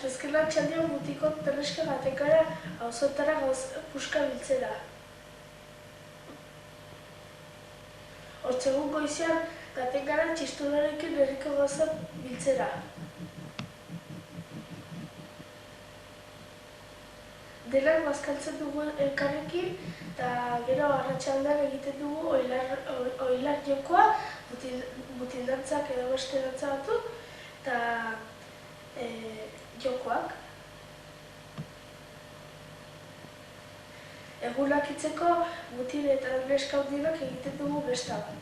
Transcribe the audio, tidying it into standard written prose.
Astezkenan txaldion mutiko teleska baten gara auzotara puska biltzera. Hortzegun goizean gaten gara txistularekin herriko gauza biltzera. Denak bazkaltzen dugu elkarrekin, eta gero arratsaldean egiten dugu oilar jokoa, mutil-dantzak edo beste dantza batzuk, eta jokoak. Egunak itzeko mutil eta neska handiak egiten dugu besta bat.